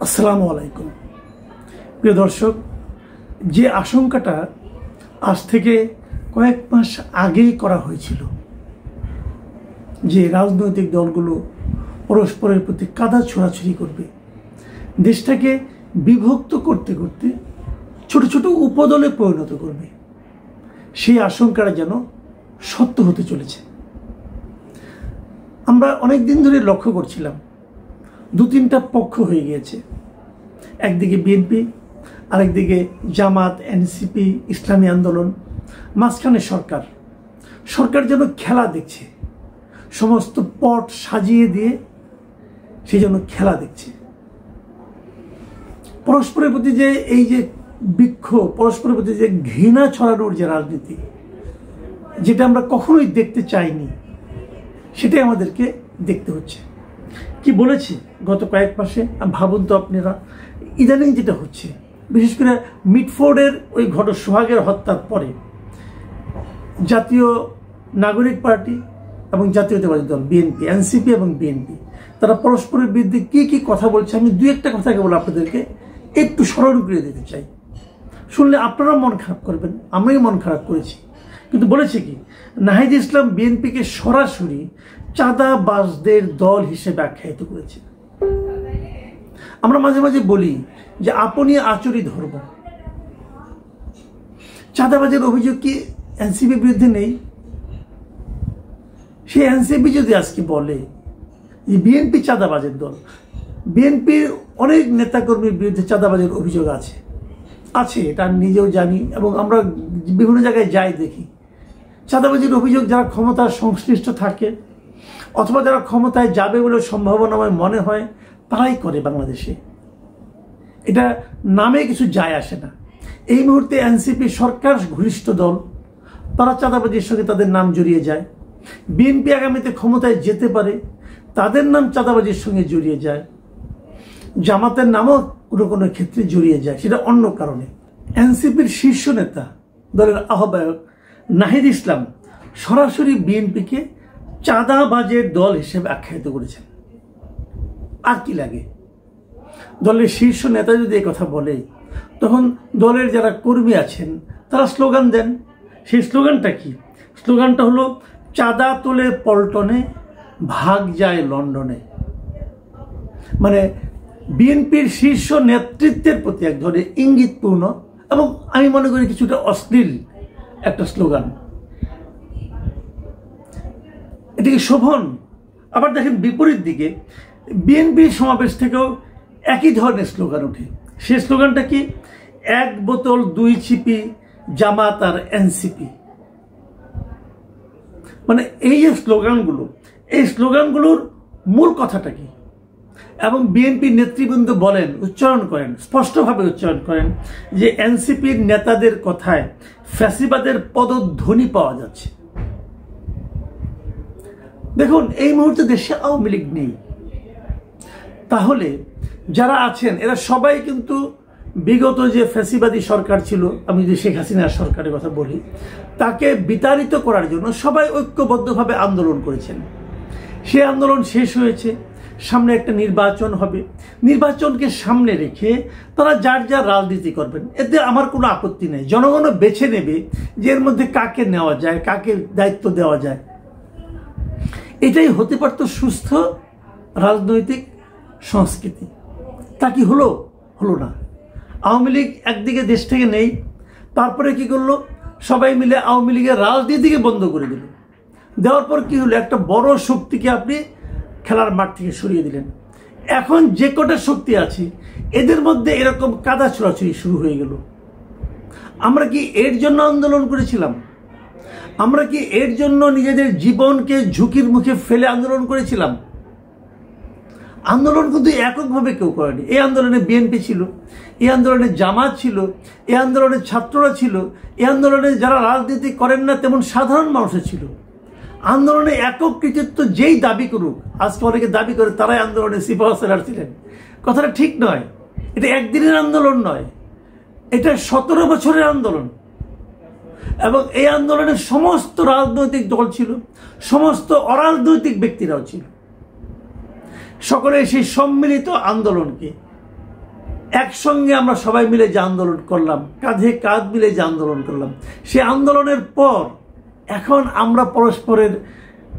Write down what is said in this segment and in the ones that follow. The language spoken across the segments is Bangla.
আসসালামু আলাইকুম প্রিয় দর্শক, যে আশঙ্কাটা আজ থেকে কয়েক মাস আগেই করা হয়েছিল যে রাজনৈতিক দলগুলো পরস্পরের প্রতি কাদা ছোড়াছুড়ি করবে, দেশটাকে বিভক্ত করতে করতে ছোট ছোট উপদলে পরিণত করবে, সেই আশঙ্কাটা যেন সত্য হতে চলেছে। আমরা অনেক দিন ধরে লক্ষ্য করছিলাম দু তিনটা পক্ষ হয়ে গিয়েছে, একদিকে বিএনপি, আরেকদিকে জামাত, এনসিপি, ইসলামী আন্দোলন, মাঝখানে সরকার যেন খেলা দেখছে, সমস্ত পট সাজিয়ে দিয়ে সেই জন্য খেলা দেখছে। পরস্পরের প্রতি যে এই যে বিক্ষোভ, পরস্পরের প্রতি যে ঘৃণা ছড়ানোর যে রাজনীতি, যেটা আমরা কখনোই দেখতে চাইনি, সেটাই আমাদেরকে দেখতে হচ্ছে। কি বলেছি গত কয়েক মাসে ভাবুন তো আপনারা, ইদানিং যেটা হচ্ছে, বিশেষ করে মিটফোর্ডের ওই সোহাগের হত্যার পরে জাতীয় নাগরিক পার্টি এবং জাতীয়তাবাদী দল বিএনপি, এনসিপি এবং বিএনপি, তারা পরস্পরের বিরুদ্ধে কি কি কথা বলছে, আমি দুই একটা কথা কেবল আপনাদেরকে একটু স্মরণ করে দিতে চাই। শুনলে আপনারা মন খারাপ করবেন, আমরাই মন খারাপ করেছি। কিন্তু বলেছে কি, নাহিদ ইসলাম বিএনপিকে সরাসরি চাঁদাবাজদের দল হিসেবে আখ্যায়িত করেছে। আমরা মাঝে মাঝে বলি যে আপনি আচরি ধর্ম। চাঁদাবাজের অভিযোগ কি এনসিপির বিরুদ্ধে নেই? সেই এনসিপি যদি আজকে বলে যে বিএনপি চাঁদাবাজের দল, বিএনপির অনেক নেতাকর্মীর বিরুদ্ধে চাঁদাবাজের অভিযোগ আছে, এটা নিজেও জানি এবং আমরা বিভিন্ন জায়গায় যাই দেখি। চাঁদাবাজির অভিযোগ যারা ক্ষমতার সংশ্লিষ্ট থাকে অথবা যারা ক্ষমতায় যাবে বলে সম্ভাবনাময় মনে হয়, তারাই করে বাংলাদেশে। এটা নামে কিছু যায় আসে না। এই মুহূর্তে এনসিপি সরকার ঘনিষ্ঠ দল, তারা চাঁদাবাজির সঙ্গে তাদের নাম জড়িয়ে যায়। বিএনপি আগামীতে ক্ষমতায় যেতে পারে, তাদের নাম চাঁদাবাজির সঙ্গে জড়িয়ে যায়। জামাতের নামও কোনো কোনো ক্ষেত্রে জড়িয়ে যায়, সেটা অন্য কারণে। এনসিপির শীর্ষ নেতা, দলের আহ্বায়ক নাহিদ ইসলাম সরাসরি বিএনপিকে চাঁদাবাজের দল হিসেবে আখ্যায়িত করেছেন। আর কি লাগে? দলের শীর্ষ নেতা যদি এই কথা বলে, তখন দলের যারা কর্মী আছেন তারা স্লোগান দেন। সেই স্লোগানটা কি? স্লোগানটা হলো চাঁদা তোলে পল্টনে, ভাগ যায় লন্ডনে। মানে বিএনপির শীর্ষ নেতৃত্বের প্রতি এক ধরনের ইঙ্গিতপূর্ণ এবং আমি মনে করি কিছুটা অশ্লীল একটা স্লোগান। এটিকে শোভন। আবার দেখেন বিপরীত দিকে বিএনপির সমাবেশ থেকেও একই ধরনের স্লোগান ওঠে। সেই স্লোগানটা কি? এক বোতল দুই ছিপি, জামাত আর এনসিপি। মানে এই যে স্লোগানগুলো, এই স্লোগানগুলোর মূল কথাটা কি? এবং বিএনপি নেতৃবৃন্দ বলেন, উচ্চারণ করেন, স্পষ্টভাবে উচ্চারণ করেন যে এনসিপির নেতাদের কথায় ফ্যাসিবাদের পদধ্বনি পাওয়া যাচ্ছে। দেখুন, এই মুহূর্তে দেশে আওয়ামী লীগ নেই, তাহলে যারা আছেন এরা সবাই কিন্তু বিগত যে ফ্যাসিবাদী সরকার ছিল, আমি যদি শেখ হাসিনার সরকারের কথা বলি, তাকে বিতাড়িত করার জন্য সবাই ঐক্যবদ্ধভাবে আন্দোলন করেছেন। সেই আন্দোলন শেষ হয়েছে, সামনে একটা নির্বাচন হবে। নির্বাচনকে সামনে রেখে তারা যার যার রাজনীতি করবেন, এতে আমার কোনো আপত্তি নেই। জনগণও বেছে নেবে যে এর মধ্যে কাকে নেওয়া যায়, কাকে দায়িত্ব দেওয়া যায়। এটাই হতে পারত সুস্থ রাজনৈতিক সংস্কৃতি। তা কি হলো? হলো না। আওয়ামী লীগ একদিকে দেশ থেকে নেই, তারপরে কি করলো? সবাই মিলে আওয়ামী লীগের রাজনীতিকে বন্ধ করে দিল। দেওয়ার পর কি হলো? একটা বড় শক্তিকে আপনি খেলার মাঠ থেকে সরিয়ে দিলেন। এখন যে কটা শক্তি আছে এদের মধ্যে এরকম কাদা ছোড়াছুড়ি শুরু হয়ে গেল। আমরা কি এর জন্য আন্দোলন করেছিলাম? আমরা কি এর জন্য নিজেদের জীবনকে ঝুঁকির মুখে ফেলে আন্দোলন করেছিলাম? আন্দোলন কিন্তু এককভাবে কেউ করেনি। এই আন্দোলনে বিএনপি ছিল, এই আন্দোলনে জামাত ছিল, এই আন্দোলনে ছাত্ররা ছিল, এই আন্দোলনে যারা রাজনীতি করেন না তেমন সাধারণ মানুষও ছিল। আন্দোলনে একক কৃতিত্ব যেই দাবি করুক, আজকে অনেকে দাবি করে তারাই আন্দোলনে সিপাহসালার ছিলেন, কথাটা ঠিক নয়। এটা একদিনের আন্দোলন নয়, এটা 17 বছরের আন্দোলন। এবং এই আন্দোলনে সমস্ত রাজনৈতিক দল ছিল, সমস্ত অরাজনৈতিক ব্যক্তিরাও ছিল। সকলে সেই সম্মিলিত আন্দোলনকে একসঙ্গে আমরা সবাই মিলে যে আন্দোলন করলাম, কাঁধে কাঁধ মিলে যে আন্দোলন করলাম, সে আন্দোলনের পর এখন আমরা পরস্পরের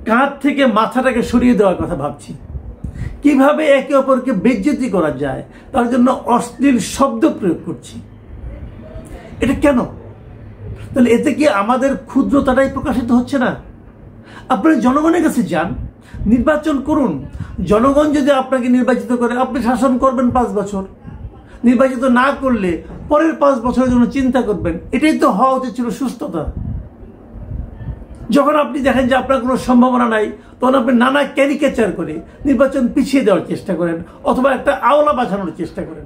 কাঁধ থেকে মাথাটাকে সরিয়ে দেওয়ার কথা ভাবছি। কিভাবে একে অপরকে বেইজ্জতি করা যায় তার জন্য অশ্লীল শব্দ প্রয়োগ করছি। এটা কেন? তাহলে এতে কি আমাদের ক্ষুদ্রতাটাই প্রকাশিত হচ্ছে না? আপনি জনগণের কাছে যান, নির্বাচন করুন। জনগণ যদি আপনাকে নির্বাচিত করে, আপনি শাসন করবেন 5 বছর। নির্বাচিত না করলে পরের 5 বছরের জন্য চিন্তা করবেন। এটাই তো হওয়া উচিত ছিল সুস্থতা। যখন আপনি দেখেন যে আপনার কোনো সম্ভাবনা নাই, তখন আপনি নানা ক্যারিকেচার করে নির্বাচন পিছিয়ে দেওয়ার চেষ্টা করেন অথবা একটা আওলা বাঁচানোর চেষ্টা করেন।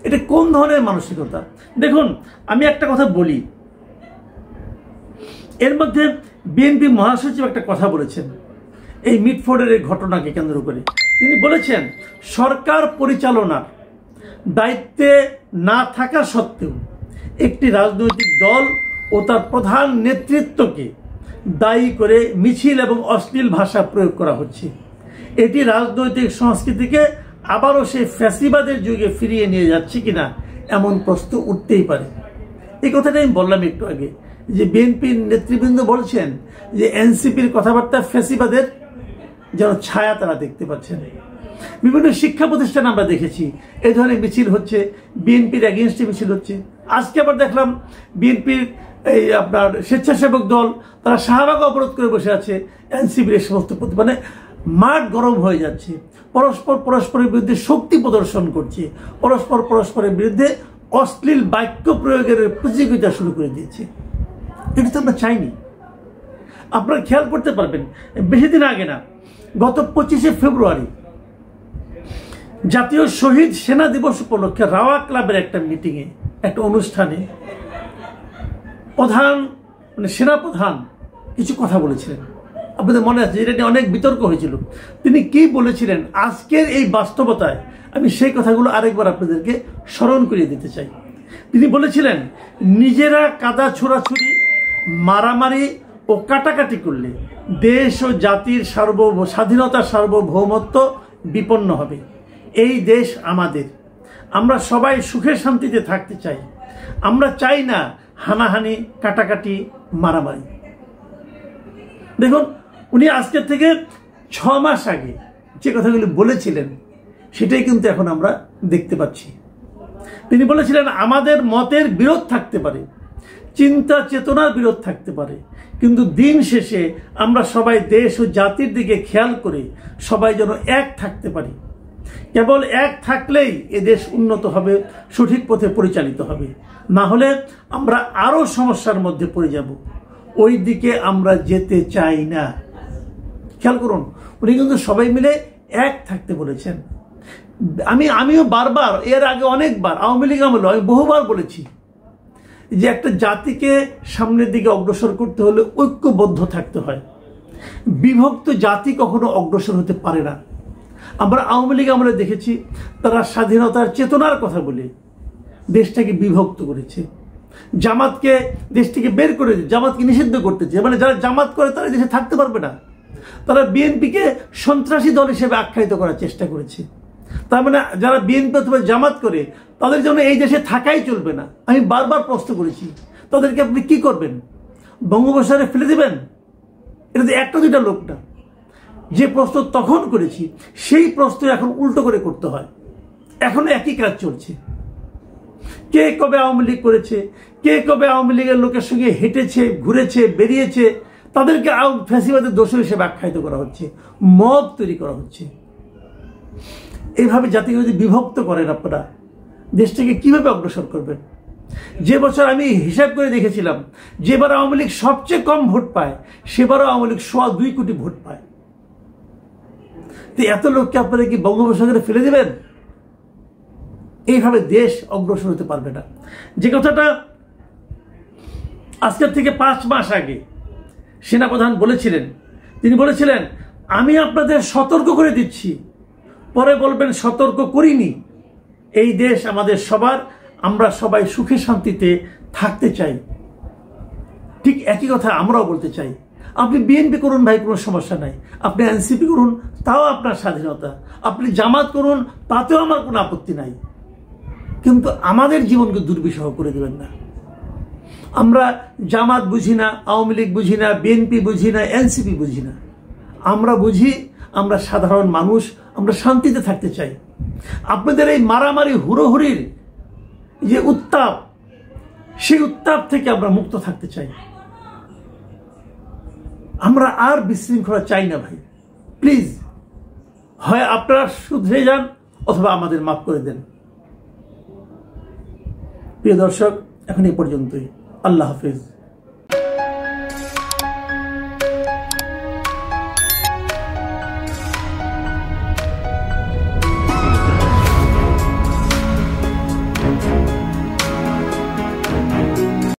এটা কোন ধরনের মানসিকতা? দেখুন, আমি একটা কথা বলি, এর মধ্যে বিএনপি মহাসচিব একটা কথা বলেছেন এই মিটফোর্ডের এই ঘটনাকে কেন্দ্র করে। তিনি বলেছেন, সরকার পরিচালনার দায়িত্বে না থাকা সত্ত্বেও একটি রাজনৈতিক দল ও তার প্রধান নেতৃত্বকে দায়ী করে মিছিল এবং অশ্লীল ভাষা প্রয়োগ করা হচ্ছে। এটি রাজনৈতিক সংস্কৃতিকে আবারও সেই ফ্যাসিবাদের যুগে ফিরিয়ে নিয়ে যাচ্ছে কিনা এমন প্রশ্ন উঠতেই পারে। এই কথাটা আমি বললাম একটু আগে, যে বিএনপির নেতৃবৃন্দ বলছেন যে এনসিপির কথাবার্তা ফ্যাসিবাদের যেন ছায়া তারা দেখতে পাচ্ছেন। বিভিন্ন শিক্ষা প্রতিষ্ঠান আমরা দেখেছি এই ধরনের মিছিল হচ্ছে, বিএনপির এগেইনস্টে মিছিল হচ্ছে। আজকে আবার দেখলাম বিএনপির এই আপনার স্বেচ্ছাসেবক দল তারা শাহবাগ অবরোধ করে বসে আছে এনসিপির এই সমস্ত মানে মাঠ গরম হয়ে যাচ্ছে। পরস্পরের বিরুদ্ধে শক্তি প্রদর্শন করছে, পরস্পরের বিরুদ্ধে অশ্লীল বাক্য প্রয়োগের প্রতিযোগিতা শুরু করে দিয়েছে। এটা তো আমরা চাইনি। আপনারা খেয়াল করতে পারবেন, বেশি দিন আগে না, গত 25শে ফেব্রুয়ারি জাতীয় শহীদ সেনা দিবস উপলক্ষে রাওয়া ক্লাবের একটা মিটিংয়ে, একটা অনুষ্ঠানে সেনাপ্রধান কিছু কথা বলেছিলেন। আপনাদের মনে আছে, এটা নিয়ে অনেক বিতর্ক হয়েছিল। তিনি কি বলেছিলেন আজকের এই বাস্তবতায় আমি সেই কথাগুলো আরেকবার আপনাদেরকে স্মরণ করিয়ে দিতে চাই। তিনি বলেছিলেন, নিজেরা কাদা ছোড়াছুড়ি, মারামারি ও কাটাকাটি করলে দেশ ও জাতির স্বাধীনতা সার্বভৌমত্ব বিপন্ন হবে। এই দেশ আমাদের, আমরা সবাই সুখে শান্তিতে থাকতে চাই। আমরা চাই না হানাহানি, কাটাকাটি, মারামারি। দেখুন, উনি আজকের থেকে 6 মাস আগে যে কথাগুলি বলেছিলেন সেটাই কিন্তু এখন আমরা দেখতে পাচ্ছি। তিনি বলেছিলেন, আমাদের মতের বিরোধ থাকতে পারে, চিন্তা চেতনার বিরোধ থাকতে পারে, কিন্তু দিন শেষে আমরা সবাই দেশ ও জাতির দিকে খেয়াল করে সবাই যেন এক থাকতে পারি। কেবল এক থাকলেই এ দেশ উন্নত হবে, সঠিক পথে পরিচালিত হবে। না হলে আমরা আরো সমস্যার মধ্যে পড়ে যাব। ওই দিকে আমরা যেতে চাই না। খেয়াল করুন, উনি কিন্তু সবাই মিলে এক থাকতে বলেছেন। আমিও বারবার, এর আগে অনেকবার আওয়ামী লীগ আমলে আমি বহুবার বলেছি যে একটা জাতিকে সামনের দিকে অগ্রসর করতে হলে ঐক্যবদ্ধ থাকতে হয়। বিভক্ত জাতি কখনো অগ্রসর হতে পারে না। আমরা আওয়ামী লীগ আমলে দেখেছি, তারা স্বাধীনতার চেতনার কথা বলে দেশটাকে বিভক্ত করেছে। জামাতকে দেশ থেকে বের করে দিয়েছে, জামাতকে নিষিদ্ধ করতেছে। মানে যারা জামাত করে তারা দেশে থাকতে পারবে না। তারা বিএনপিকে সন্ত্রাসী দল হিসেবে আখ্যায়িত করার চেষ্টা করেছে। তার মানে যারা বিএনপি অথবা জামাত করে তাদের জন্য এই দেশে থাকাই চলবে না। আমি বারবার প্রশ্ন করেছি, তাদেরকে আপনি কি করবেন? বঙ্গোপসাগরে ফেলে দেবেন? এটা তো একটা দুইটা লোক না। যে প্রশ্ন তখন করেছি সেই প্রশ্ন এখন উল্টো করে করতে হয়। এখন একই কাজ চলছে। কে কবে আওয়ামী লীগ করেছে, কে কবে আওয়ামী লীগের লোকের সঙ্গে হেঁটেছে, ঘুরেছে, বেরিয়েছে, তাদেরকে ফ্যাসিবাদের দোষী হিসেবে আখ্যায়িত করা হচ্ছে, মব তৈরি করা হচ্ছে। এইভাবে জাতিকে যদি বিভক্ত করেন আপনারা, দেশটাকে কিভাবে অগ্রসর করবেন? যে বছর আমি হিসাব করে দেখেছিলাম, যেবার আওয়ামী লীগ সবচেয়ে কম ভোট পায়, সেবারও আওয়ামী লীগ 2.25 কোটি ভোট পায়। তো এত লোককে আপনারা কি বঙ্গোপসাগরে ফেলে দেবেন? এইভাবে দেশ অগ্রসর হতে পারবে না। যে কথাটা আজকের থেকে 5 মাস আগে সেনাপ্রধান বলেছিলেন, তিনি বলেছিলেন, আমি আপনাদের সতর্ক করে দিচ্ছি, পরে বলবেন সতর্ক করিনি। এই দেশ আমাদের সবার, আমরা সবাই সুখে শান্তিতে থাকতে চাই। ঠিক একই কথা আমরাও বলতে চাই। আপনি বিএনপি করুন ভাই, কোনো সমস্যা নাই। আপনি এনসিপি করুন, তাও আপনার স্বাধীনতা। আপনি জামাত করুন, তাতেও আমার কোনো আপত্তি নাই। কিন্তু আমাদের জীবনকে দুর্বিষহ করে দেবেন না। আমরা জামাত বুঝি না, আওয়ামী লীগ বুঝি না, বিএনপি বুঝি না, এনসিপি বুঝি না। আমরা বুঝি, আমরা সাধারণ মানুষ, আমরা শান্তিতে থাকতে চাই। আপনাদের এই মারামারি হুড়োহুড়ির যে উত্তাপ, সেই উত্তাপ থেকে আমরা মুক্ত থাকতে চাই। আমরা আর বিশৃঙ্খলা চাই না ভাই। প্লিজ, হয় আপনারা শুধরে যান অথবা আমাদের মাফ করে দেন। প্রিয় দর্শক, এখন এই পর্যন্তই। আল্লাহ হাফেজ।